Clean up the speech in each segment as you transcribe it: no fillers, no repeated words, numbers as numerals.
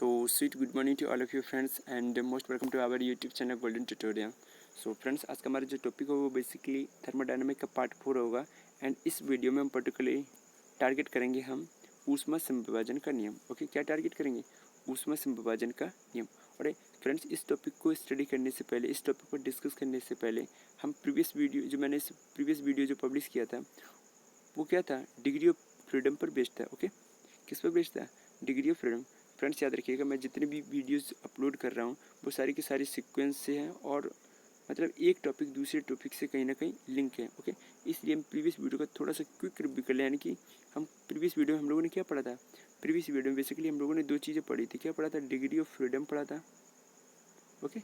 So sweet good morning to all of you friends and most welcome to our YouTube channel Golden Tutorial. So friends, आज का हमारा जो topic है वो basically thermodynamic का part 4 होगा एंड इस वीडियो में हम पर्टिकुलरली टारगेट करेंगे हम ऊष्मा संविभाजन का नियम. ओके, क्या टारगेट करेंगे? ऊष्मा संविभाजन का नियम. और फ्रेंड्स, इस टॉपिक को स्टडी करने से पहले, इस टॉपिक को डिस्कस करने से पहले हम प्रीवियस वीडियो जो पब्लिश किया था वो क्या था? डिग्री ऑफ फ्रीडम पर बेस्ड था. ओके, किस पर बेस्ड था? Degree of freedom. फ्रेंड्स याद रखिएगा, मैं जितने भी वीडियोस अपलोड कर रहा हूँ वो सारी की सारी सीक्वेंस से हैं और मतलब एक टॉपिक दूसरे टॉपिक से कहीं ना कहीं लिंक है. ओके, इसलिए हम प्रीवियस वीडियो का थोड़ा सा क्विक रिव्यू कर लें. यानी कि हम प्रीवियस वीडियो में हम लोगों ने क्या पढ़ा था? प्रीवियस वीडियो में बेसिकली हम लोगों ने दो चीज़ें पढ़ी थी. क्या पढ़ा था? डिग्री ऑफ फ्रीडम पढ़ा था. ओके,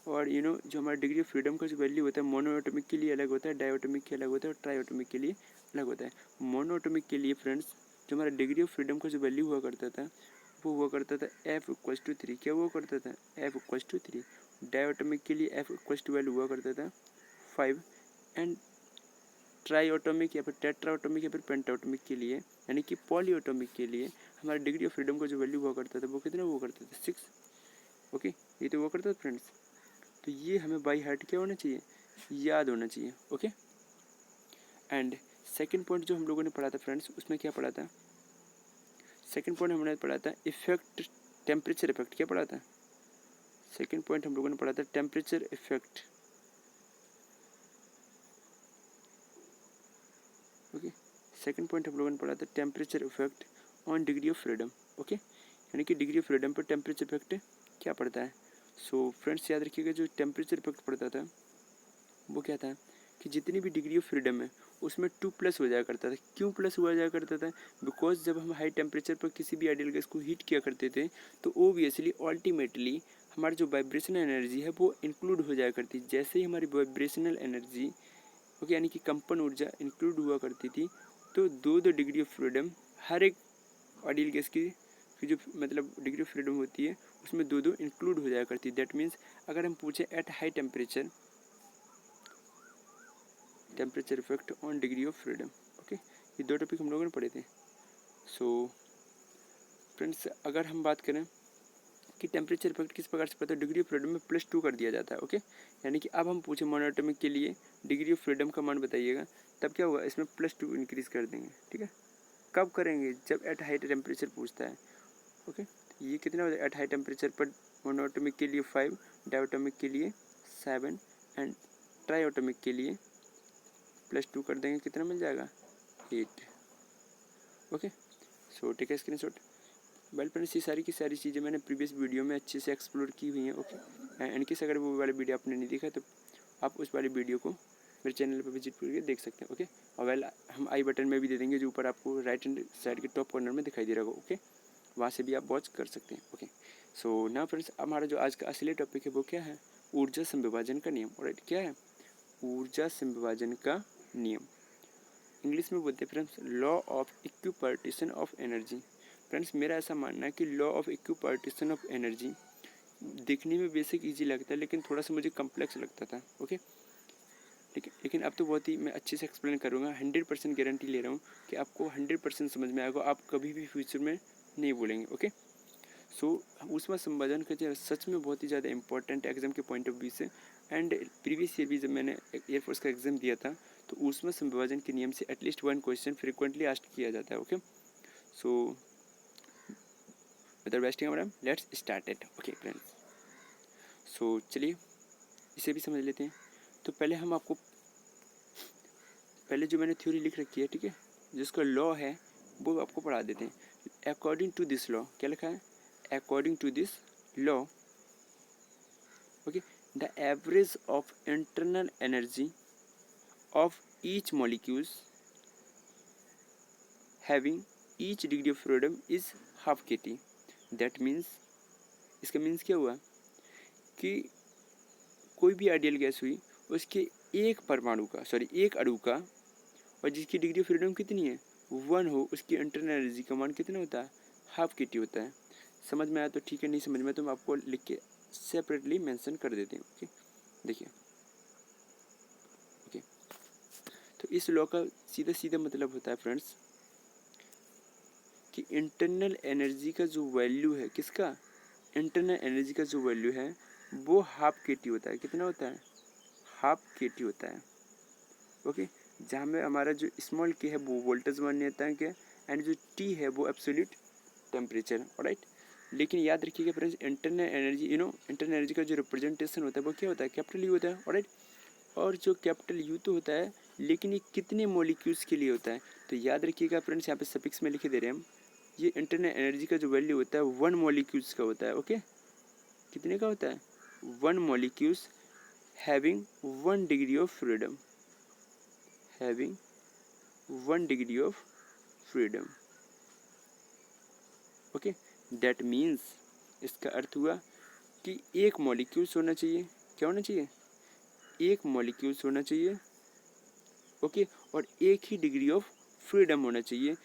और जो हमारा डिग्री ऑफ फ्रीडम का जो वैल्यू होता है मोनो एटॉमिक के लिए अलग होता है, डाई एटॉमिक के अलग होता है और ट्राई एटॉमिक के लिए अलग होता है. मोनो एटॉमिक के लिए फ्रेंड्स जो हमारा डिग्री ऑफ फ्रीडम का जो वैल्यू हुआ करता था वो हुआ करता था F=3. क्या हुआ करता था? F=3. डाई एटॉमिक के लिए F= वैल्यू हुआ करता था 5 एंड ट्राई एटॉमिक या फिर टेट्रा एटॉमिक या फिर पेंटा एटॉमिक के लिए यानी कि पॉली एटॉमिक के लिए हमारा डिग्री ऑफ फ्रीडम का जो वैल्यू हुआ करता था वो कितना हुआ करता था? 6. ओके, ये तो हुआ करता था फ्रेंड्स. तो ये हमें बाई हार्ट क्या होना चाहिए? याद होना चाहिए. ओके, एंड सेकंड पॉइंट जो हम लोगों ने पढ़ा था फ्रेंड्स, उसमें क्या पढ़ा था? सेकंड पॉइंट हमने पढ़ा था इफेक्ट, टेम्परेचर इफेक्ट. क्या पढ़ा था? सेकंड पॉइंट हम लोगों ने पढ़ा था temperature effect. Okay, second point हम लोगों ने पढ़ा था temperature effect on degree of freedom. Okay, यानी कि डिग्री ऑफ फ्रीडम पर टेम्परेचर इफेक्ट क्या पड़ता है. सो फ्रेंड्स याद रखिएगा, जो टेम्परेचर इफेक्ट पड़ता था वो क्या था कि जितनी भी डिग्री ऑफ फ्रीडम है उसमें 2+ हो जाया करता था. क्यों प्लस हुआ जाया करता था? बिकॉज जब हम हाई टेम्परेचर पर किसी भी आइडियल गैस को हीट किया करते थे तो ओबियसली अल्टीमेटली हमारी जो वाइब्रेशनल एनर्जी है वो इंक्लूड हो जाया करती. जैसे ही हमारी वाइब्रेशनल एनर्जी ओके यानी कि कंपन ऊर्जा इंक्लूड हुआ करती थी तो दो डिग्री ऑफ फ्रीडम हर एक आइडियल गैस की जो मतलब डिग्री ऑफ फ्रीडम होती है उसमें दो इंक्लूड हो जाया करती. दैट मीन्स अगर हम पूछें at high temperature temperature effect on degree of freedom. Okay, ये दो टॉपिक हम लोगों ने पढ़े थे. सो फ्रेंड्स, अगर हम बात करें कि टेम्परेचर इफेक्ट किस प्रकार से पता है, डिग्री ऑफ फ्रीडम में +2 कर दिया जाता है. ओके, यानी कि अब हम पूछे मोनोएटॉमिक के लिए डिग्री ऑफ फ्रीडम का मान बताइएगा, तब क्या हुआ? इसमें +2 इंक्रीज कर देंगे. ठीक है, कब करेंगे? जब एट हाई टेम्परेचर पूछता है. ओके, ये कितना होता है एट हाई टेम्परेचर पर? मोनोएटॉमिक के लिए 5, डायटोमिक के लिए 7 एंड ट्राईएटॉमिक के लिए +2 कर देंगे. कितना मिल जाएगा? 8. Okay, so take a screenshot. Well friends, ये सारी की सारी चीज़ें मैंने प्रीवियस वीडियो में अच्छे से एक्सप्लोर की हुई हैं. ओके, एंड केस अगर वो वाला वीडियो आपने नहीं देखा तो आप उस वाले वीडियो को मेरे चैनल पर विजिट करके देख सकते हैं. ओके, और वेल हम आई बटन में भी दे देंगे जो ऊपर आपको राइट हैंड साइड के टॉप कॉर्नर में दिखाई दे रहा होगा. ओके, वहाँ से भी आप वॉच कर सकते हैं. ओके, सो ना फ्रेंड्स, हमारा जो आज का असली टॉपिक है वो क्या है? ऊर्जा संविभाजन का नियम. ऑलराइट, क्या है? ऊर्जा संविभाजन का नियम. इंग्लिश में बोलते हैं friends law of equipartition of energy. Friends, मेरा ऐसा मानना है कि law of equipartition of energy देखने में बेसिक इजी लगता है लेकिन थोड़ा सा मुझे कम्प्लेक्स लगता था. ओके, लेकिन अब तो बहुत ही मैं अच्छे से एक्सप्लेन करूँगा. 100% गारंटी ले रहा हूँ कि आपको 100% समझ में आएगा. आप कभी भी फ्यूचर में नहीं बोलेंगे. ओके, सो ऊष्मा संविभाजन का जो सच में बहुत ही ज़्यादा इंपॉर्टेंट एग्जाम के पॉइंट ऑफ व्यू से. एंड प्रीवियस ईयर भी जब मैंने एयरफोर्स का एग्जाम दिया था तो ऊष्मा संविभाजन के नियम से एटलीस्ट 1 क्वेश्चन फ्रिक्वेंटली आस्क किया जाता है. Okay, so without wasting time let's start it. Okay friends, so चलिए इसे भी समझ लेते हैं. तो पहले हम आपको पहले जो मैंने थ्योरी लिख रखी है, ठीक है, जिसका लॉ है वो आपको पढ़ा देते हैं. अकॉर्डिंग टू दिस लॉ, क्या लिखा है? According to this law, okay, the average of internal energy of each molecules having each degree of freedom is half kT. That means, इसका मीन्स क्या हुआ कि कोई भी आइडियल गैस हुई उसके एक अणु का और जिसकी डिग्री ऑफ फ्रीडम कितनी है? 1 हो, उसकी इंटरनल एनर्जी का मान कितना होता है? हाफ kT होता है. समझ में आया तो ठीक है, नहीं समझ में तो मैं आपको लिख के सेपरेटली मेंशन कर देते हैं. ओके, देखिए. ओके, तो इस लॉ का सीधा सीधा मतलब होता है फ्रेंड्स कि इंटरनल एनर्जी का जो वैल्यू है, किसका, इंटरनल एनर्जी का जो वैल्यू है वो हाफ के टी होता है। कितना होता है, हाफ के टी होता है। ओके, जहाँ में हमारा जो स्मॉल के है वो वोल्टेज मान्यता है एंड जो टी है वो एब्सोल्यूट टेम्परेचर। ऑलराइट, लेकिन याद रखिएगा friends, internal energy internal energy का जो रिप्रेजेंटेशन होता है वो क्या होता है, कैपिटल यू होता है। ऑलराइट, और जो कैपिटल यू तो होता है लेकिन ये कितने मॉलिक्यूल्स के लिए होता है, तो याद रखिएगा फ्रेंड्स, यहाँ पे सफिक्स में लिखे दे रहे हैं हम, ये इंटरनल एनर्जी का जो वैल्यू होता है 1 मॉलिक्यूल्स का होता है। ओके, कितने का होता है, 1 molecules having 1 degree of freedom, having 1 degree of freedom. Okay, that means, इसका अर्थ हुआ कि एक मॉलिक्यूल्स होना चाहिए, क्या होना चाहिए, एक मॉलिक्यूल्स होना चाहिए। ओके, और एक ही डिग्री ऑफ फ्रीडम होना चाहिए,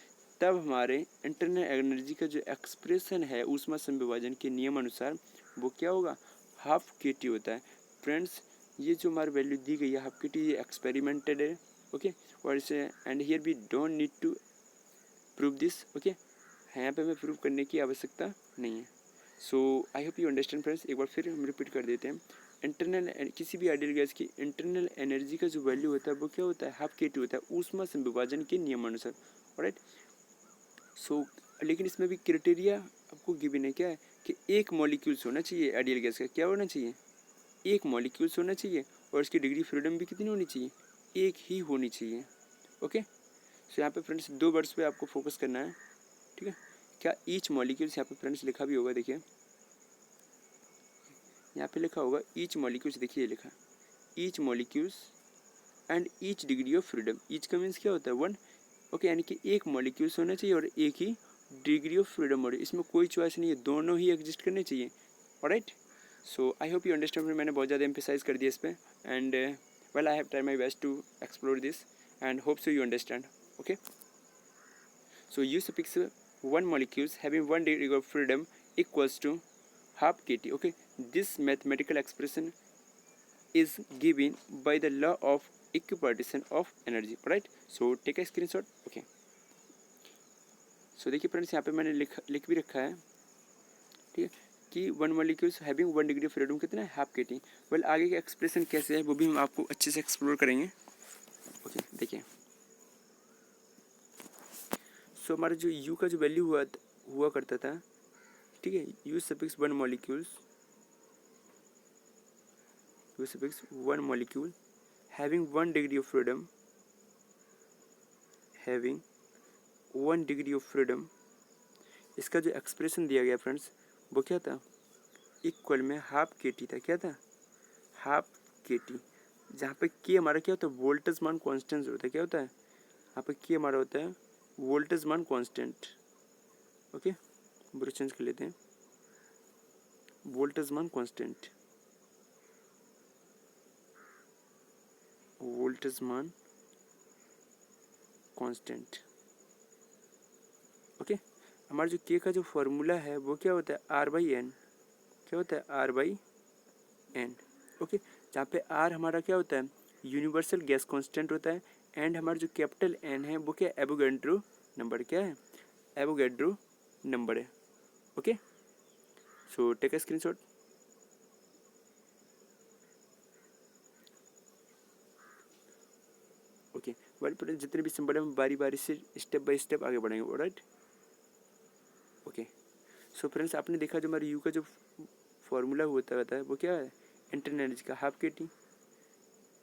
तब हमारे इंटरनल एनर्जी का जो एक्सप्रेशन है ऊष्मा संविभाजन के नियम अनुसार वो क्या होगा, हाफ के टी होता है। फ्रेंड्स, ये जो हमारी वैल्यू दी गई है हाफ के टी, ये एक्सपेरिमेंटेड है। ओके, और इसे and here we don't need to prove this. Okay, यहाँ पे हमें प्रूव करने की आवश्यकता नहीं है। So I hope you understand friends. एक बार फिर हम रिपीट कर देते हैं, इंटरनल किसी भी आइडियल गैस की इंटरनल एनर्जी का जो वैल्यू होता है वो क्या होता है, हाफ के टी होता है ऊष्मा संविभाजन के नियमानुसार। ऑलराइट, सो लेकिन इसमें भी क्राइटेरिया आपको गिवन है, क्या है कि एक मॉलिक्यूल्स होना चाहिए आइडियल गैस का, क्या होना चाहिए, एक मॉलिक्यूल्स होना चाहिए, और इसकी डिग्री फ्रीडम भी कितनी होनी चाहिए, एक ही होनी चाहिए। ओके, सो यहाँ पे फ्रेंड्स 2 वर्ड्स पे आपको फोकस करना है, ठीक है। क्या ईच मॉलिक्यूल्स, यहाँ पे फ्रेंड्स लिखा भी होगा, देखिए यहाँ पे लिखा होगा ईच मॉलिक्यूल्स, देखिए लिखा each molecules and each degree of freedom. Each का मीन्स क्या होता है, 1। ओके, यानी कि एक मॉलिक्यूल्स होना चाहिए और एक ही डिग्री ऑफ फ्रीडम हो रही है, इसमें कोई चॉइस नहीं है, दोनों ही एग्जिस्ट करने चाहिए। Alright, so I hope you understand. मैंने बहुत ज़्यादा एम्फेसाइज कर दिया इस पर, and well I have try my best to explore this and hope so you understand. Okay, so u suffix 1 molecules having 1 degree of freedom equals to half kT. Okay, this mathematical expression is given by the law of equipartition of energy. Right, so take a screenshot. Okay, so देखिए friends, यहाँ पे मैंने लिख भी रखा है, ठीक है, कि 1 molecules having 1 degree of freedom कितना है, हाफ kT। वेल आगे का एक्सप्रेशन कैसे है वो भी हम आपको अच्छे से एक्सप्लोर करेंगे। ओके, देखिए, सो हमारा जो u का जो वैल्यू हुआ करता था, ठीक है, u suffix 1 molecules, u suffix 1 molecule having 1 degree of freedom, having 1 degree of freedom, इसका जो एक्सप्रेशन दिया गया फ्रेंड्स वो क्या था, इक्वल में हाफ के टी था। क्या था, हाफ के टी, जहाँ पे के हमारा क्या होता है, वोल्टेज मान कांस्टेंट होता है। क्या होता है, यहाँ पे के हमारा होता है वोल्टेज मान कांस्टेंट। ओके, ब्रश चेंज कर लेते हैं, वोल्टेज मान कांस्टेंट, वोल्टेज मान कांस्टेंट। ओके, हमारा जो के का जो फॉर्मूला है वो क्या होता है, आर बाई एन। क्या होता है, आर बाई एन। ओके, जहाँ पे आर हमारा क्या होता है, यूनिवर्सल गैस कांस्टेंट होता है, एंड हमारा जो कैपिटल एन है वो क्या है, एवोगैड्रो नंबर। क्या है, एवोगैड्रो नंबर है। Okay, so take a screenshot. Okay, well जितने भी सिंबल है हम बारी बारी से स्टेप बाय स्टेप आगे बढ़ेंगे। ऑलराइट, ओके, सो फ्रेंड्स आपने देखा जो हमारे यू का जो फॉर्मूला होता है वो क्या है, इंटरनल एनर्जी का हाफ के टी।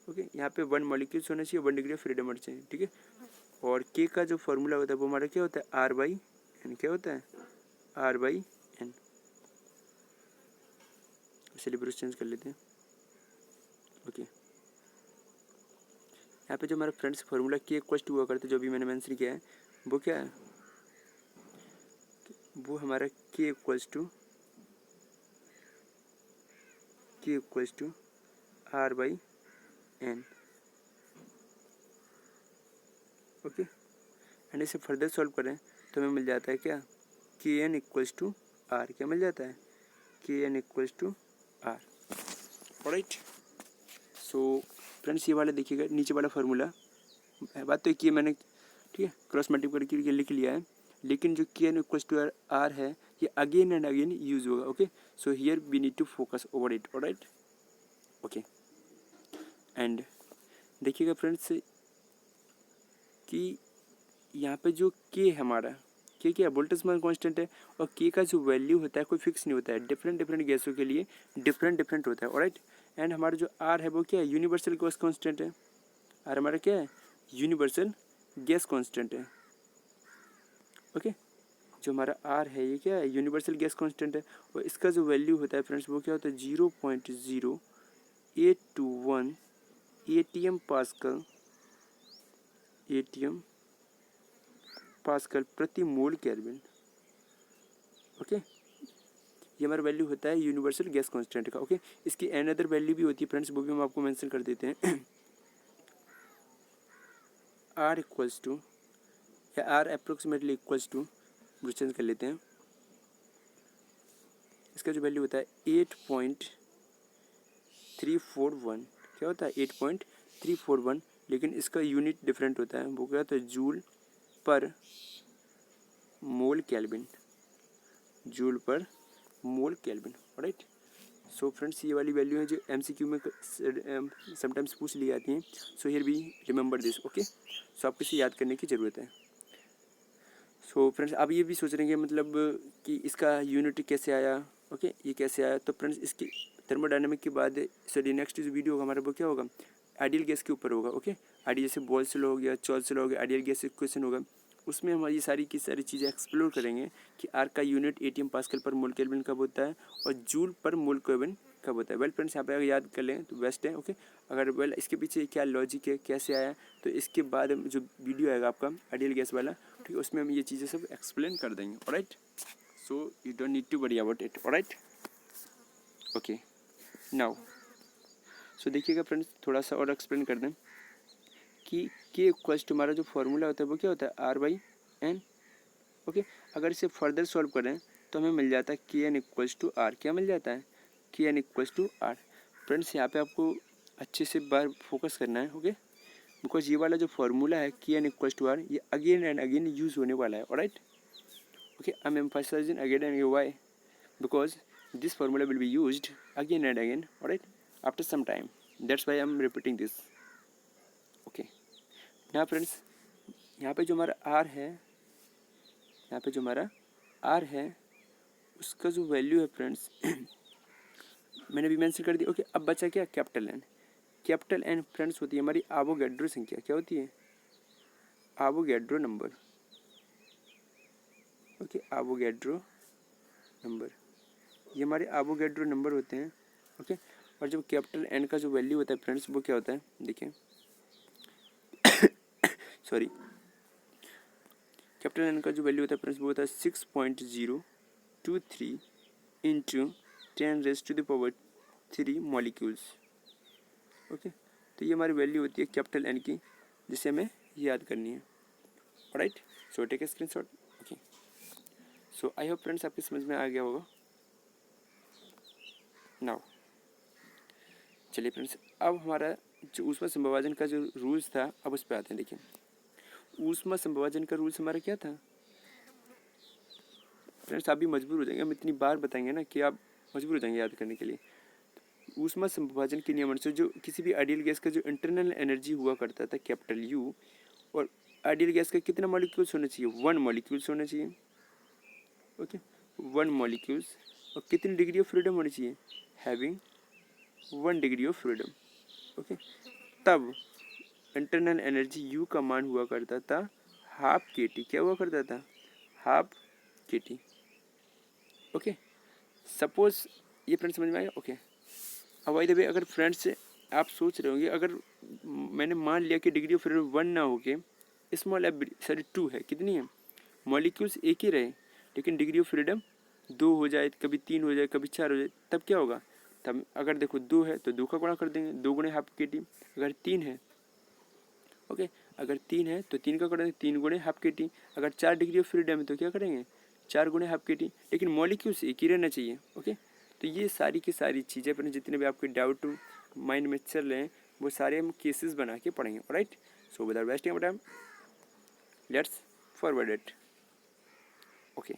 ओके, यहाँ पे 1 मॉलिक्यूल्स होना चाहिए, 1 डिग्री ऑफ फ्रीडम होना चाहिए, ठीक है। और के का जो फॉर्मूला होता है वो हमारा क्या होता है, आर बाई एन। क्या होता है, आर बाई एन। चलिए ब्रश चेंज कर लेते हैं। ओके, यहाँ पे जो हमारा फ्रेंड्स फॉर्मूला के इक्वल्स टू हुआ करता है, जो भी मैंने मेंशन किया है वो क्या है, वो हमारा k equals to R by N. Okay, and इसे फर्दर सॉल्व करें तो हमें मिल जाता है क्या, के एन इक्वल्स टू आर। क्या मिल जाता है, k N equals to R. Alright, so friends ये वाला देखिएगा नीचे वाला फार्मूला, बात तो एक ही है, मैंने ठीक है क्रॉस मल्टीप्लाई करके लिख लिया है, लेकिन जो के एन इक्वल्स टू आर है ये अगेन एंड अगेन यूज होगा। Okay, so here we need to focus over it. Alright, okay. And देखिएगा फ्रेंड्स कि यहाँ पे जो के हमारा के क्या बोल्ट्जमान कांस्टेंट है, और के का जो वैल्यू होता है कोई फिक्स नहीं होता है, डिफरेंट डिफरेंट गैसों के लिए डिफरेंट डिफरेंट होता है। ऑलराइट, एंड हमारा जो आर है वो क्या है, यूनिवर्सल गैस कांस्टेंट है। आर हमारा क्या है, यूनिवर्सल गैस कांस्टेंट है। ओके, जो हमारा आर है ये क्या है, यूनिवर्सल गैस कांस्टेंट है, और इसका जो वैल्यू होता है फ्रेंड्स वो क्या होता है 0.0821 एटीएम पास्कल प्रति मोल केल्विन। ओके, ये हमारा वैल्यू होता है यूनिवर्सल गैस कांस्टेंट का। ओके, इसकी एन अदर वैल्यू भी होती है फ्रेंड्स, वो भी हम आपको मेंशन कर देते हैं। आर इक्वल्स टू या आर अप्रोक्सीमेटली इक्वल्स टू, वो चेंज कर लेते हैं। इसका जो वैल्यू होता है 8.341, क्या होता है 8.341, लेकिन इसका यूनिट डिफरेंट होता है, वो क्या होता है जूल पर मोल केल्विन, जूल पर मोल केल्विन। राइट, सो फ्रेंड्स ये वाली वैल्यू है जो एमसीक्यू में समटाइम्स पूछ ली जाती हैं। So here we remember this. Okay, so आपको इसे याद करने की ज़रूरत है। सो फ्रेंड्स आप ये भी सोच रहे हैं मतलब कि इसका यूनिट कैसे आया। ओके, ये कैसे आया, तो फ्रेंड्स इसकी थर्मोडायनामिक के बाद सॉरी नेक्स्ट जो वीडियो होगा हमारा वो क्या होगा, आइडियल गैस के ऊपर होगा। ओके, आइडियल जैसे बॉल्स लॉ हो गया, चॉल्स लॉ हो गया, आइडियल गैस इक्वेशन होगा, उसमें हम ये सारी की सारी चीज़ें एक्सप्लोर करेंगे कि आर का यूनिट एटीएम पास्कल पर मोल केल्विन कब होता है और जूल पर मोल केल्विन कब होता है। वेल फ्रेंड्स यहाँ पे अगर याद कर लें तो बेस्ट है। ओके, अगर वेल इसके पीछे क्या लॉजिक है, कैसे आया, तो इसके बाद जो वीडियो आएगा आपका आइडियल गैस वाला, ठीक है, उसमें हम ये चीज़ें सब एक्सप्लेन कर देंगे। Alright, so you don't need to worry about it. Alright, okay, now so देखिएगा फ्रेंड्स थोड़ा सा और एक्सप्लेन कर दें कि के इक्वल्स टू हमारा जो फॉर्मूला होता है वो क्या होता है आर बाई एन। ओके, अगर इसे फर्दर सॉल्व करें तो हमें मिल जाता है k N equals to are. क्या मिल जाता है, k N equals to R. Friends यहाँ पे आपको अच्छे से बार फोकस करना है। ओके, बिकॉज ये वाला जो फॉर्मूला है k N equals to R ये अगेन एंड अगेन यूज होने वाला है। Alright, okay, I am emphasizing again and why, because this formula will be used again and again, alright, after some time. That's why I'm repeating this. Okay, now friends यहाँ पे जो हमारा r है, यहाँ पे जो हमारा r है उसका जो वैल्यू है फ्रेंड्स मैंने भी मेंशन कर दी। ओके, अब बचा क्या, capital N. Capital N friends होती है हमारी आवोगैड्रो संख्या। क्या होती है, Avogadro number. Okay, Avogadro number, ये हमारे आवोगैड्रो नंबर होते हैं। ओके, और जब कैपिटल एन का जो वैल्यू होता है फ्रेंड्स वो क्या होता है, देखिए सॉरी, कैपिटल एन का जो वैल्यू होता है फ्रेंड्स वो होता है 6.023 इंटू 10⁻³ मॉलिक्यूल्स। ओके, तो ये हमारी वैल्यू होती है कैपिटल एन की, जिसे हमें याद करनी है। Alright, so take a screenshot. Okay, so I hope friends आपकी समझ में आ गया होगा। नाउ चलिए फ्रेंड्स, अब हमारा जो ऊष्मा संभवाजन का जो रूल्स था अब उस पर आते हैं। देखिए ऊष्मा संभवाजन का रूल्स हमारा क्या था फ्रेंड्स, आप भी मजबूर हो जाएंगे, हम इतनी बार बताएंगे ना कि आप मजबूर हो जाएंगे याद करने के लिए। ऊष्मा संभवाजन के नियम से जो किसी भी आइडियल गैस का जो इंटरनल एनर्जी हुआ करता था कैपिटल यू, और आइडियल गैस का कितना मॉलिक्यूल्स होना चाहिए, 1 मॉलिक्यूल्स होना चाहिए। ओके, 1 मॉलिक्यूल्स, और कितनी डिग्री ऑफ फ्रीडम होनी चाहिए, having 1 degree of freedom. Okay, तब इंटरनल एनर्जी यू का मान हुआ करता था हाफ के टी। क्या हुआ करता था, half k T. Okay, suppose ये फ्रेंड्स समझ में आया। ओके, अब वाई द वे अगर फ्रेंड्स आप सोच रहे होंगे अगर मैंने मान लिया कि डिग्री ऑफ फ्रीडम 1 ना हो के स्मॉल एफ सॉरी 2 है, कितनी है, मॉलिक्यूल्स एक ही रहे लेकिन डिग्री ऑफ फ्रीडम 2 हो जाए, कभी 3 हो जाए, कभी 4 हो जाए, तब क्या होगा, तब अगर देखो 2 है तो 2 का गुणा कर देंगे, 2 गुणे हाफ के टी। अगर 3 है, ओके, अगर 3 है तो 3 का करेंगे, 3 गुणे हाफ के टी। अगर 4 डिग्री ऑफ फ्रीडम है तो क्या करेंगे, 4 गुणे हाफ के टी, लेकिन मॉलिक्यूल्स एक ही रहना चाहिए। ओके, तो ये सारी की सारी चीज़ें अपने जितने भी आपके डाउट माइंड में चल रहे हैं वो सारे हम केसेस बना के पढ़ेंगे। Right, so without wasting time let's forward it. Okay,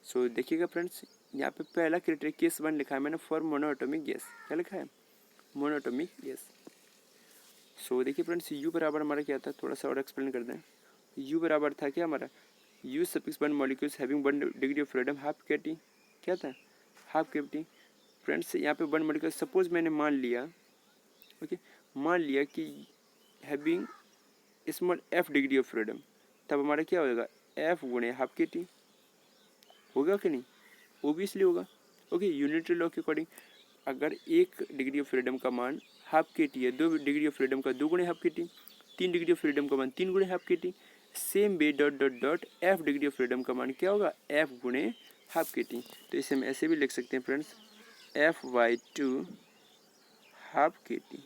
so देखिएगा फ्रेंड्स, यहाँ पे पहला क्राइटेरिया केस 1 लिखा है मैंने, फॉर मोनोएटॉमिक गैस। क्या लिखा है? Monoatomic gas. सो देखिए फ्रेंड्स, यू बराबर हमारा क्या था, थोड़ा सा और एक्सप्लेन कर दें। यू बराबर था क्या हमारा, U suffix 1 molecules having 1 degree of freedom half KT. क्या था? हाफ केटी। फ्रेंड्स यहाँ पे 1 मॉलिक्यूल, सपोज मैंने मान लिया, ओके, मान लिया कि having small F degree of freedom, तब हमारा क्या हो जाएगा, एफ गुणे हाफ केटी। होगा कि नहीं? ओबियसली होगा। ओके, यूनिटरी लॉ के अकॉर्डिंग अगर 1 डिग्री ऑफ फ्रीडम का मान हाफ के टी है, 2 डिग्री ऑफ फ्रीडम का 2 गुणे half k T, 3 degree of freedom का मान 3 गुणे half k T, same way dot dot dot F degree of freedom का मान क्या होगा, एफ गुणे हाफ के टी। तो इसे हम ऐसे भी लिख सकते हैं friends, f by two half k T.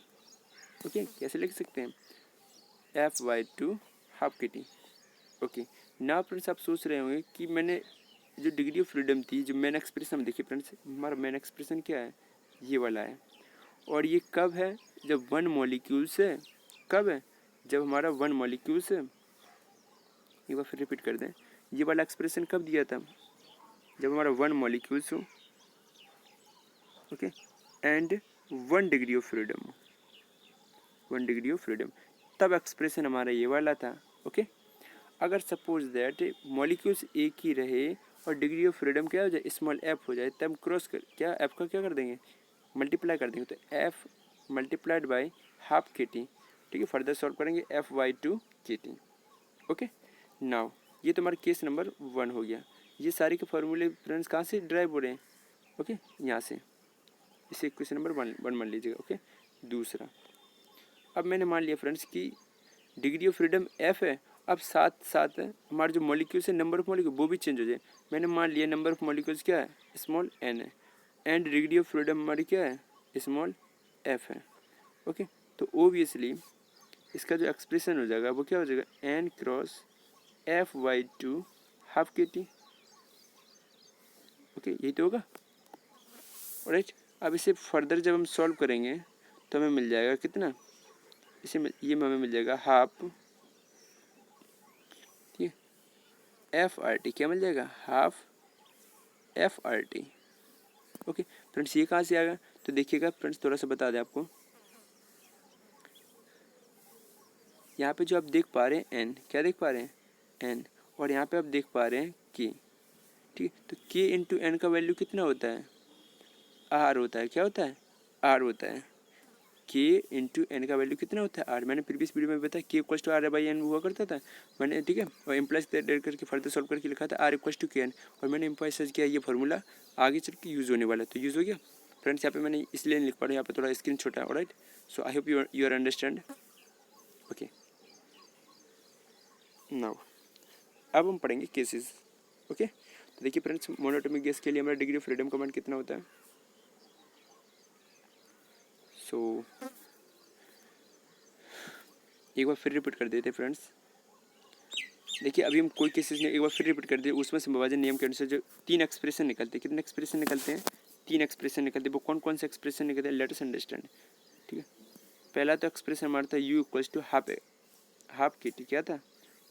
Okay, कैसे लिख सकते हैं, f by two half k T. Okay, now friends आप सोच रहे होंगे कि मैंने जो डिग्री ऑफ फ्रीडम थी, जो मेन एक्सप्रेशन, देखिए फ्रेंड्स हमारा मेन एक्सप्रेशन क्या है, ये वाला है। और ये कब है, जब 1 मॉलिक्यूल से, कब है, जब हमारा 1 मॉलिक्यूल से, एक बार फिर रिपीट कर दें, ये वाला एक्सप्रेशन कब दिया था, जब हमारा 1 मॉलिक्यूल से, okay, and 1 degree of freedom, 1 degree of freedom, तब एक्सप्रेशन हमारा ये वाला था। ओके, अगर सपोज दैट मॉलिक्यूल्स एक ही रहे और डिग्री ऑफ फ्रीडम क्या हो जाए, स्मॉल एफ हो जाए, तब क्रॉस कर, क्या एफ का क्या कर देंगे, मल्टीप्लाई कर देंगे, तो F multiplied by half k T. ठीक है, फर्दर सॉल्व करेंगे, एफ वाई टू के टी। ओके, नाउ ये तो हमारा केस नंबर 1 हो गया। ये सारे के फॉर्मूले फ्रेंड्स कहाँ से ड्राइव हो रहे हैं, ओके, यहाँ से, इसे क्वेश्चन नंबर 1 मान लीजिएगा। ओके, दूसरा, अब मैंने मान लिया फ्रेंड्स कि डिग्री ऑफ फ्रीडम एफ है, अब साथ साथ हमारे जो मॉलिक्यूल्स है, नंबर ऑफ मॉलिक्यूल वो भी चेंज हो जाए। मैंने मान लिया नंबर ऑफ मॉलिक्यूल्स क्या है, स्मॉल एन है, एंड डिग्री ऑफ फ्रीडम हमारी क्या है, स्मॉल एफ है। ओके, तो ओबियसली इसका जो एक्सप्रेशन हो जाएगा वो क्या हो जाएगा, N cross f by two half k T. Okay, यही तो होगा। राइट, अब इसे फर्दर जब हम सॉल्व करेंगे तो हमें मिल जाएगा कितना, इसे ये हमें मिल जाएगा हाफ, ठीक है, एफ आर टी, क्या मिल जाएगा, half F R T. Okay friends, ये कहाँ से आएगा, तो देखिएगा फ्रेंड्स, थोड़ा सा बता दें आपको, यहाँ पे जो आप देख पा रहे हैं एन, क्या देख पा रहे हैं, एन, और यहाँ पे आप देख पा रहे हैं के। ठीक है, तो के इंटू एन का वैल्यू कितना होता है, आर होता है। क्या होता है, आर होता है। के इंटू एन का वैल्यू कितना होता है, आर। मैंने प्रीवियस वीडियो में बताया k equals to R by N हुआ करता था मैंने, ठीक है, और इम्प्लाइज करके फर्दर सॉल्व करके लिखा था आर इक्वल्स टू के एन, और मैंने इम्प्लाइज किया ये फॉर्मूला आगे चल के यूज़ होने वाला है, तो यूज़ हो गया फ्रेंड्स। यहाँ पे मैंने इसलिए नहीं लिख पा रहा हूँ, यहाँ पे थोड़ा स्क्रीन छोटा है। Alright, so I hope you are understand. Okay, now अब हम पढ़ेंगे केसेस। ओके, तो देखिए फ्रेंड्स, मोनोटोमिक गैस के लिए हमारा डिग्री ऑफ फ्रीडम का मान कितना होता है। सो एक बार फिर रिपीट कर देते हैं फ्रेंड्स। देखिए अभी हम कोई केसेस नहीं, एक बार फिर रिपीट कर दिए, उसमें से विभाजन नियम के अनुसार जो 3 एक्सप्रेशन निकलते हैं, कितने एक्सप्रेशन निकलते हैं, 3 एक्सप्रेशन निकलते हैं। वो कौन कौन से एक्सप्रेशन निकलते हैं, लेट अस अंडरस्टैंड। ठीक है, पहला तो एक्सप्रेशन हमारा था you equals to half k T. क्या था,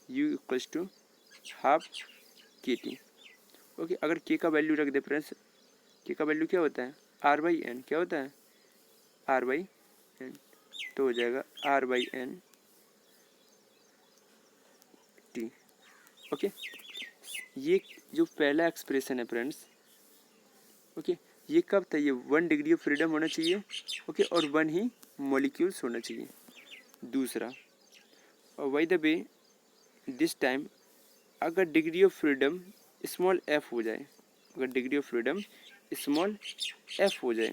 you equals to half k T. Okay, अगर के का वैल्यू रख दे फ्रेंड्स, के का वैल्यू क्या होता है, आर बाई एन। क्या होता है, आर बाई एन, तो हो जाएगा R by N T. Okay, ये जो पहला एक्सप्रेशन है फ्रेंड्स, ओके, ये कब था, ये 1 डिग्री ऑफ फ्रीडम होना चाहिए, ओके, और 1 ही मॉलिक्यूल्स होना चाहिए। दूसरा, और by the way this time अगर degree of freedom small F हो जाए, अगर degree of freedom small F हो जाए,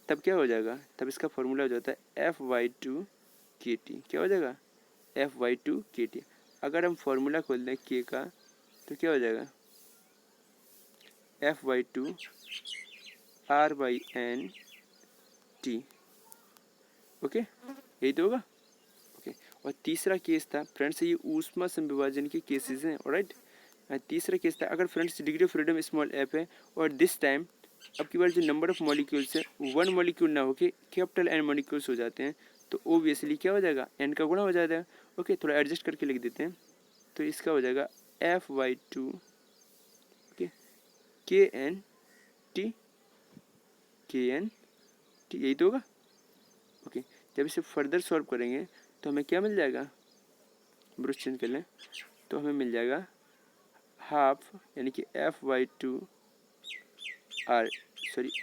तब क्या हो जाएगा, तब इसका फॉर्मूला हो जाता है एफ वाई टू के टी। क्या हो जाएगा, एफ वाई टू के टी। अगर हम फॉर्मूला खोल दें के का, तो क्या हो जाएगा, f by two R by N T. Okay, यही तो होगा। ओके, और तीसरा केस था फ्रेंड्स, ये ऊष्मा संविभाजन के केसेस हैं। ऑलराइट, तीसरा केस था अगर friends degree of freedom small f है, और दिस टाइम अब की बार जो नंबर ऑफ मॉलिक्यूल्स है 1 मॉलिक्यूल ना होके कैपिटल एन मॉलिक्यूल्स हो जाते हैं, तो ओबियसली क्या हो जाएगा, एन का गुणा हो जाता है। ओके, थोड़ा एडजस्ट करके लिख देते हैं, तो इसका हो जाएगा एफ वाई टू KNT, यही तो होगा। ओके, जब इसे फर्दर सॉल्व करेंगे तो हमें क्या मिल जाएगा, ब्रश चेंज कर लें तो हमें मिल जाएगा हाफ, यानी कि F/2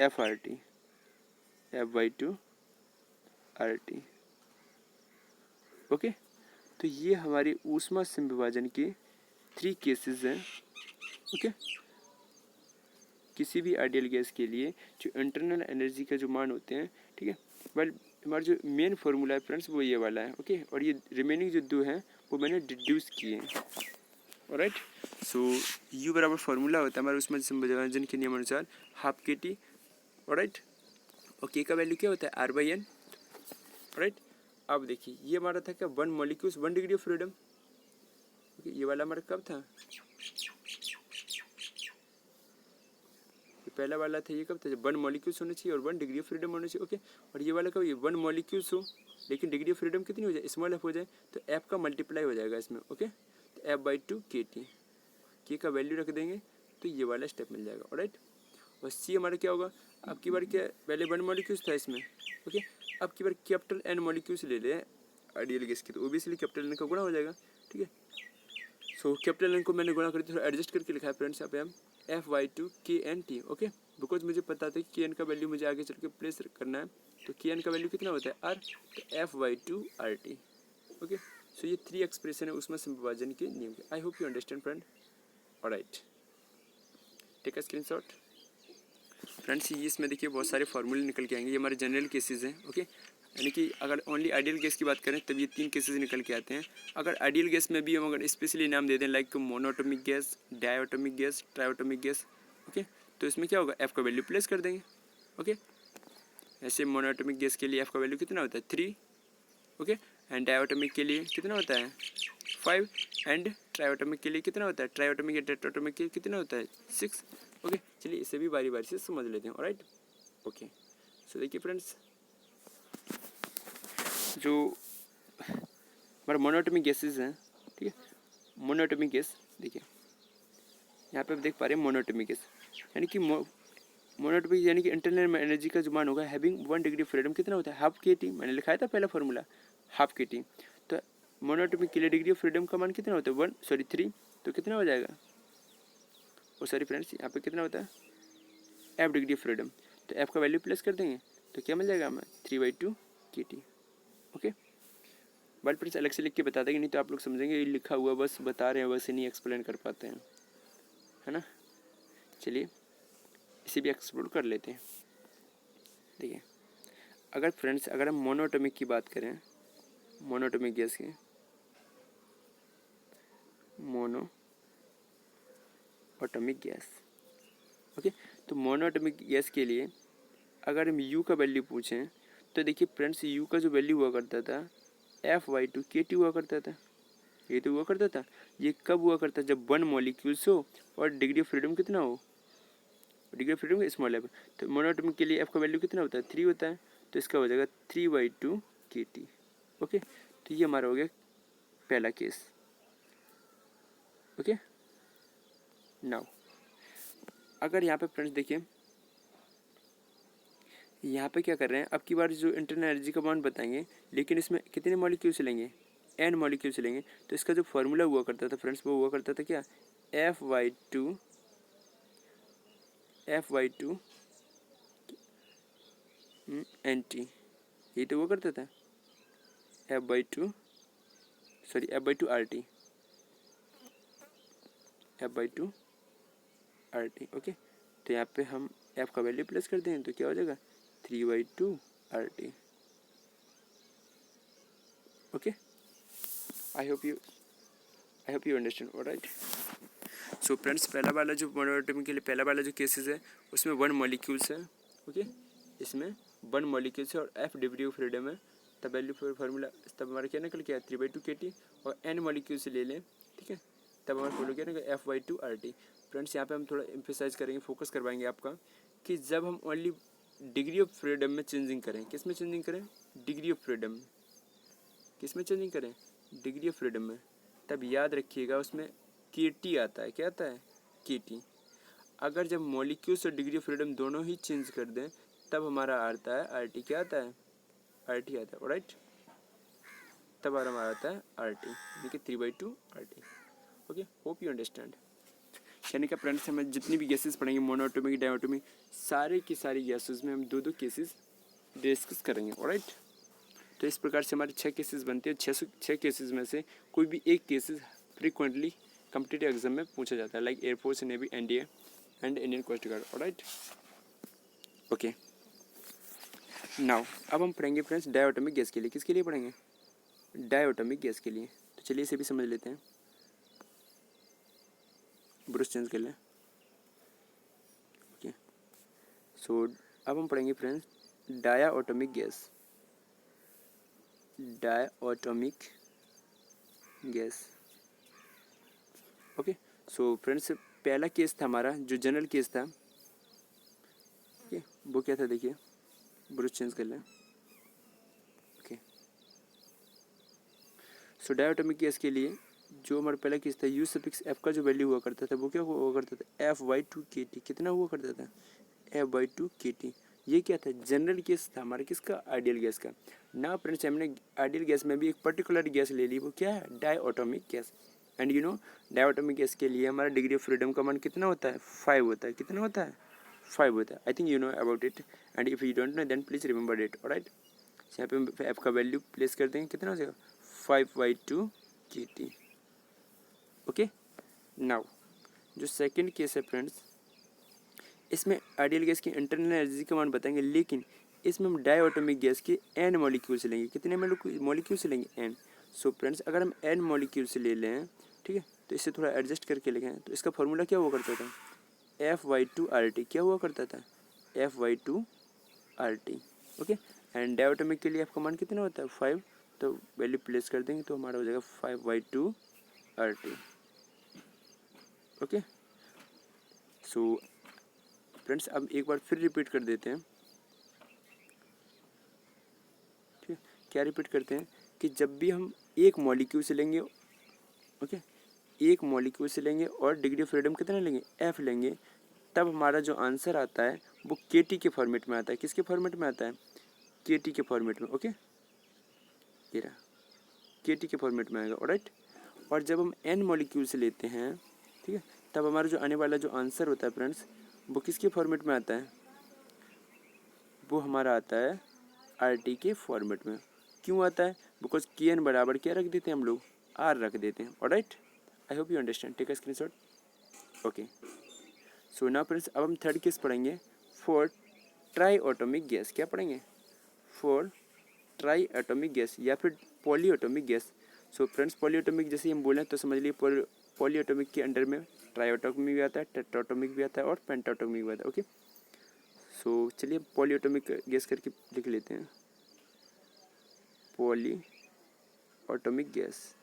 F/2 RT। ओके, तो ये हमारी ऊष्मा संविभाजन के 3 केसेस हैं। ओके, किसी भी आइडियल गैस के लिए जो इंटरनल एनर्जी का जो मान होते हैं, ठीक है, वेल हमारा जो मेन फार्मूला है फ्रेंड्स वो ये वाला है। ओके, और ये रिमेनिंग जो 2 हैं वो मैंने डिड्यूस किए हैं। ऑलराइट, सो U बराबर फार्मूला होता है हमारे ऊष्मा संविभाजन के नियम अनुसार हाफ KT। ऑलराइट, और K का वैल्यू क्या होता है R/N। राइट, अब देखिए ये हमारा था क्या 1 molecules 1 degree of freedom. Okay, ये वाला हमारा कब था, ये पहला वाला था, ये कब था, 1 मॉलिक्यूल्स होना चाहिए और 1 डिग्री ऑफ फ्रीडम होना चाहिए। ओके, और ये वाला कब, ये 1 मॉलिक्यूल्स हो लेकिन डिग्री ऑफ फ्रीडम कितनी हो जाए, स्मॉल f हो जाए, तो f का मल्टीप्लाई हो जाएगा इसमें। ओके, तो F/2 KT, K का वैल्यू रख देंगे तो ये वाला स्टेप मिल जाएगा। ऑलराइट, और C हमारा क्या होगा, अब की बार क्या, पहले 1 मॉलिक्यूल्स था इसमें। ओके, अब की बार कैपिटल N मॉलिक्यूल्स ले लें आइडियल गैस की, तो ओबियसली कैपिटल N का गुणा हो जाएगा। ठीक है, सो कैपिटल N को मैंने गुणा करके थोड़ा एडजस्ट करके लिखा है फ्रेंड्स यहाँ पे हम F/2 KNT। ओके, बिकॉज मुझे पता था कि KN का वैल्यू मुझे आगे चल के प्लेस करना है, तो KN का वैल्यू कितना होता है R, तो F/2 RT। ओके, सो ये 3 एक्सप्रेशन है ऊष्मा संविभाजन के नियम के। I hope you understand friend. Alright, take a screenshot friends. ये इसमें देखिए बहुत सारे फार्मूले निकल के आएंगे, ये हमारे जनरल केसेस हैं। ओके, यानी कि अगर ओनली आइडियल गैस की बात करें तब ये 3 केसेस निकल के आते हैं। अगर आइडियल गैस में भी हम अगर स्पेशली नाम दे दें like monatomic gas, diatomic gas, triatomic gas, okay, तो इसमें क्या होगा, F का वैल्यू प्लेस कर देंगे। ओके, ऐसे मोनोटोमिक गैस के लिए F का वैल्यू कितना होता है 3। ओके, एंड डायटोमिक के लिए कितना होता है 5, एंड ट्रायोटोमिक के लिए कितना होता है, ट्रायोटोमिक या टेट्राटोमिक के लिए कितना होता है 6। ओके, चलिए इसे भी बारी बारी से समझ लेते हैं। ऑलराइट, ओके, सो देखिए फ्रेंड्स, जो हमारा मोनोटोमिक गैसेस हैं, ठीक है, मोनोटोमिक गैस देखिए यहाँ पे आप देख पा रहे हैं मोनोटोमिक गैस, यानी कि मोनोटोमिक यानी कि इंटरनल एनर्जी का जो मान होगा हैविंग 1 डिग्री फ्रीडम कितना होता है हाफ KT। मैंने लिखाया था पहला फार्मूला हाफ KT। तो मोनोटोमिक के लिए डिग्री ऑफ फ्रीडम का मान कितना होता है 3, तो कितना हो जाएगा, ओ सॉरी फ्रेंड्स यहाँ पे कितना होता है F डिग्री ऑफ फ्रीडम, तो F का वैल्यू प्लस कर देंगे तो क्या मिल जाएगा हमें 3/2 KT। ओके, बट फ्रेंड्स अलग से लिख के बता देंगे, नहीं तो आप लोग समझेंगे ये लिखा हुआ बस बता रहे हैं, बस नहीं एक्सप्लेन कर पाते हैं, है ना। चलिए इसे भी एक्सप्लोर कर लेते हैं। देखिए अगर फ्रेंड्स अगर हम मोनोटोमिक की बात करें, मोनोटोमिक गैस की, मोनोटोमिक गैस, ओके, तो मोनोटोमिक गैस के लिए अगर हम U का वैल्यू पूछें तो देखिए फ्रेंड्स U का जो वैल्यू हुआ करता था F/2 KT हुआ करता था, ये तो हुआ करता था। ये कब हुआ करता जब 1 मॉलिक्यूल्स हो और डिग्री ऑफ फ्रीडम कितना हो, डिग्री ऑफ फ्रीडम स्मॉल है, तो मोनोटोमिक के लिए F का वैल्यू कितना होता है 3 होता है, तो इसका हो जाएगा 3/2 KT। ओके, तो ये हमारा हो गया पहला केस। ओके, नाउ अगर यहाँ पे फ्रेंड्स देखिए यहाँ पे क्या कर रहे हैं, अब की बार जो इंटरनल एनर्जी का मान बताएंगे, लेकिन इसमें कितने मॉलिक्यूल्स लेंगे, N मॉलिक्यूल्स लेंगे, तो इसका जो फॉर्मूला हुआ करता था फ्रेंड्स वो हुआ करता था क्या F/2 NT, ये तो हुआ करता था F/2 RT, F/2 RT। Okay, तो यहाँ पे हम F का वैल्यू प्लस कर दें तो क्या हो जाएगा 3/2 RT। Okay, I hope you understand. Alright, so friends पहला वाला जो मोनोटोमिक के लिए पहला वाला जो केसेस है उसमें 1 मॉलिक्यूल्स है। ओके, इसमें 1 मॉलिक्यूल्स है और F डिग्री ऑफ फ्रीडम है, तब वैल्यू फार्मूला तब हमारा क्या निकल गया 3/2 KT, और N मॉलिक्यूल्स ले लें, ठीक है, तब हमारा फॉर्मूला क्या निकल F/2 RT। फ्रेंड्स यहाँ पे हम थोड़ा एम्फेसाइज करेंगे, फोकस करवाएंगे आपका कि जब हम ओनली डिग्री ऑफ फ्रीडम में चेंजिंग करें, किस में चेंजिंग करें, डिग्री ऑफ फ्रीडम, किस में चेंजिंग करें, डिग्री ऑफ फ्रीडम में, तब याद रखिएगा उसमें KT आता है, क्या आता है KT। अगर जब मॉलिक्यूल्स और डिग्री ऑफ फ्रीडम दोनों ही चेंज कर दें तब हमारा आता है आर टी। क्या आता है? आर टी आता है, राइट। तब हमारा आता है आर टी, यानी कि 3/2 R T. Okay, hope you understand. यानी कि फ्रेंड्स हमें जितनी भी गैसेस पढ़ेंगे, मोनोएटॉमिक, डायटॉमिक, सारे की सारी गैसेस में हम 2-2 केसेस डिस्कस करेंगे, ऑलराइट। तो इस प्रकार से हमारे 6 केसेस बनते हैं। 6 केसेस में से कोई भी एक केसेस फ्रीक्वेंटली कॉम्पिटिटिव एग्जाम में पूछा जाता है, like air force, navy, NDA and Indian coast guard, alright. Okay, now अब हम पढ़ेंगे फ्रेंड्स डायटॉमिक गैस के लिए। किसके लिए पढ़ेंगे? डायटॉमिक गैस के लिए। तो चलिए इसे भी समझ लेते हैं। ब्रश चेंज कर लें। ओके, सो अब हम पढ़ेंगे friends diatomic gas. Diatomic gas. Okay, so friends पहला केस था हमारा जो जनरल केस था, ओके, वो क्या था? देखिए, ब्रश चेंज कर लें। ओके, सो डायटॉमिक गैस के लिए जो हमारा पहला केस था, यू सफिक्स एफ का जो वैल्यू हुआ करता था वो क्या हुआ करता था? F/2 kT। कितना हुआ करता था? F/2 kT। ये क्या था? जनरल गैस था हमारा, किसका? आइडियल गैस का। ना फ्रेंड्स हमने आइडियल गैस में भी एक पर्टिकुलर गैस ले ली, वो क्या है? Diatomic gas. And you know diatomic gas के लिए हमारा डिग्री ऑफ फ्रीडम का मान कितना होता है? 5 होता है। कितना होता है? 5 होता है। I think you know about it, and if you don't know then please remember it, alright. यहाँ पे हम एफ का वैल्यू प्लेस कर देंगे, कितना हो जाएगा? 5/2 kT। ओके, नाउ जो सेकंड केस है फ्रेंड्स, इसमें आइडियल गैस की इंटरनल एनर्जी का मान बताएंगे, लेकिन इसमें हम डायटॉमिक गैस के n मॉलिक्यूल से लेंगे। कितने मॉलिक्यूल से लेंगे? n। सो फ्रेंड्स अगर हम n मॉलिक्यूल से ले लें, ठीक है, तो इसे थोड़ा एडजस्ट करके लिखें, तो इसका फॉर्मूला क्या हुआ करता था? F/2 RT। क्या हुआ करता था? F/2 RT। Okay, and diatomic के लिए आपका मान कितना होता है? 5। तो वैल्यू प्लेस कर देंगे तो हमारा हो जाएगा 5/2 RT। ओके, सो फ्रेंड्स अब एक बार फिर रिपीट कर देते हैं, ठीक है। क्या रिपीट करते हैं कि जब भी हम एक मॉलिक्यूल से लेंगे, ओके, एक मॉलिक्यूल से लेंगे और डिग्री ऑफ फ्रीडम कितना लेंगे? F लेंगे, तब हमारा जो आंसर आता है वो KT के फॉर्मेट में आता है। किसके फॉर्मेट में आता है? KT के फॉर्मेट में। ओके, ये रहा, KT के फॉर्मेट में आएगा, ऑलराइट। और जब हम n मॉलिक्यूल से लेते हैं, ठीक है, तब हमारा जो आने वाला जो आंसर होता है फ्रेंड्स, वो किसके फॉर्मेट में आता है? वो हमारा आता है RT के फॉर्मेट में। क्यों आता है? बिकॉज Kn बराबर क्या रख देते हैं हम लोग? R रख देते हैं, alright. I hope you understand. Take a screenshot. Okay, so now friends अब हम थर्ड केस पढ़ेंगे फॉर ट्राईएटॉमिक गैस। क्या पढ़ेंगे? फॉर ट्राईएटॉमिक गैस या फिर polyatomic gas. So friends polyatomic जैसे हम बोलें तो समझ लिए पॉलीएटॉमिक के अंडर में ट्राईएटॉमिक भी आता है, टेट्राएटॉमिक भी आता है और पेंटाएटॉमिक भी आता है। ओके, सो चलिए पॉलीएटॉमिक गैस करके लिख लेते हैं, पॉलीएटॉमिक गैस।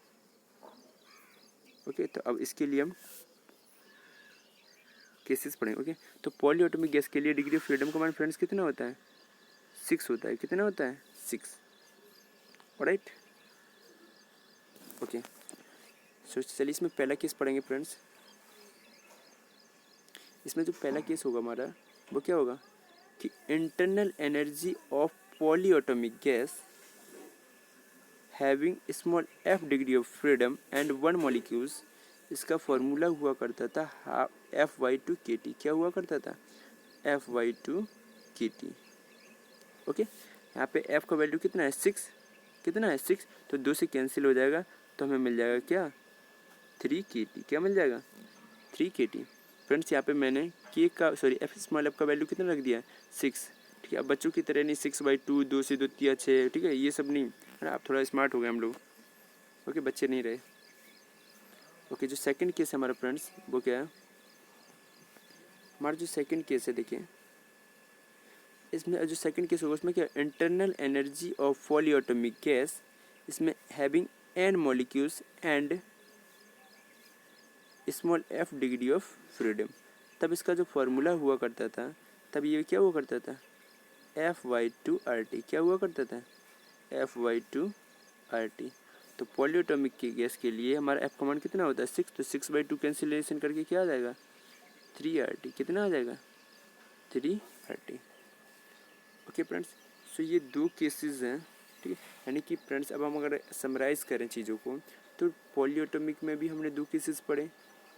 ओके, तो अब इसके लिए हम केसेस पढ़ेंगे। ओके, तो पॉलीएटॉमिक गैस के लिए डिग्री ऑफ फ्रीडम का मान फ्रेंड्स कितना होता है? 6 होता है। कितना होता है? 6, ऑलराइट। ओके, सो चलिए इसमें पहला केस पढ़ेंगे फ्रेंड्स। इसमें जो पहला केस होगा हमारा वो क्या होगा कि internal energy of polyatomic gas having small f degree of freedom and 1 molecules. इसका फॉर्मूला हुआ करता था F/2 kT। क्या हुआ करता था? F/2 kT। ओके, यहाँ पे f का वैल्यू कितना है? 6। कितना है? 6। तो 2 से कैंसिल हो जाएगा तो हमें मिल जाएगा क्या? 3 kT। क्या मिल जाएगा? 3 kT। फ्रेंड्स यहाँ पे मैंने k का f स्मॉल f का वैल्यू कितना रख दिया है? 6। ठीक है, अब बच्चों की तरह नहीं 6/2, 2 से 2 3 6, ठीक है, ये सब नहीं है ना। आप थोड़ा स्मार्ट हो गए हम लोग, ओके, बच्चे नहीं रहे। ओके, जो सेकंड केस है हमारा फ्रेंड्स वो क्या है? हमारा जो सेकंड केस है, देखिए इसमें जो सेकंड केस होगा उसमें क्या? Internal energy of polyatomic gas, इसमें having n molecules and small f degree of freedom. तब इसका जो फॉर्मूला हुआ करता था, तब ये क्या हुआ करता था? F/2 RT। क्या हुआ करता था? F/2 RT। तो पॉलीएटॉमिक की गैस के लिए हमारा f का मान कितना होता है? 6। तो 6/2 कैंसिलेशन करके क्या आ जाएगा? 3RT कितना आ जाएगा 3RT। ओके फ्रेंड्स, सो ये 2 केसेस हैं, ठीक है। यानी कि फ्रेंड्स अब हम अगर समराइज़ करें चीज़ों को तो पॉलीएटॉमिक में भी हमने 2 केसेस पढ़े,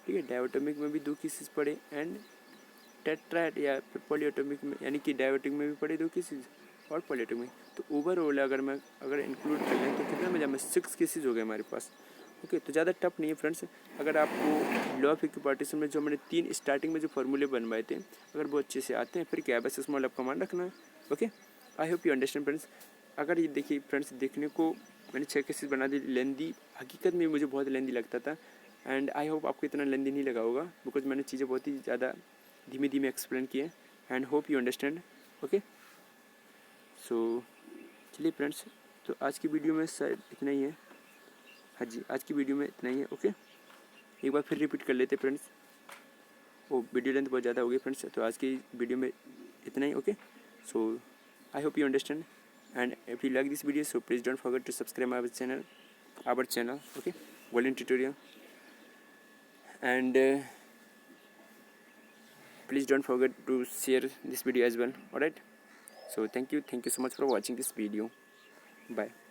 ठीक है, डायटोमिक में भी 2 केसेस पढ़े एंड टेट्राएट या फिर पॉलीएटॉमिक में यानी कि डायटोमिक में भी पढ़े 2 केसेस और पॉलीएटॉमिक। तो ओवरऑल अगर इंक्लूड कर लें तो कितना में जाए 6 केसेस हो गए हमारे पास। ओके, तो ज़्यादा टफ नहीं है फ्रेंड्स। अगर आपको लॉ ऑफ इक्विपार्टीशन में जो हमने 3 स्टार्टिंग में जो फार्मूले बनवाए थे अगर वो अच्छे से आते हैं फिर क्या है, बस स्मॉल आप कमांड रखना है। Okay, I hope you understand friends. अगर ये देखिए फ्रेंड्स, देखने को मैंने 6 केसेस बना दी, लेंदी हकीकत में मुझे बहुत लेंदी लगता था एंड आई होप आपको इतना लेंदी नहीं लगा होगा बिकॉज मैंने चीज़ें बहुत ही ज़्यादा धीमे धीमे एक्सप्लेन किए and hope you understand. Okay, so चलिए फ्रेंड्स, तो आज की वीडियो में शायद इतना ही है। हाँ जी, आज की वीडियो में इतना ही है। ओके, एक बार फिर रिपीट कर लेते फ्रेंड्स, वो वीडियो लेंथ बहुत ज़्यादा हो गई फ्रेंड्स, तो आज की वीडियो में इतना ही। Okay, so I hope you understand and if you like this video so please don't forget to subscribe our channel, okay, golden tutorial, and please don't forget to share this video as well. All right, so thank you so much for watching this video. Bye.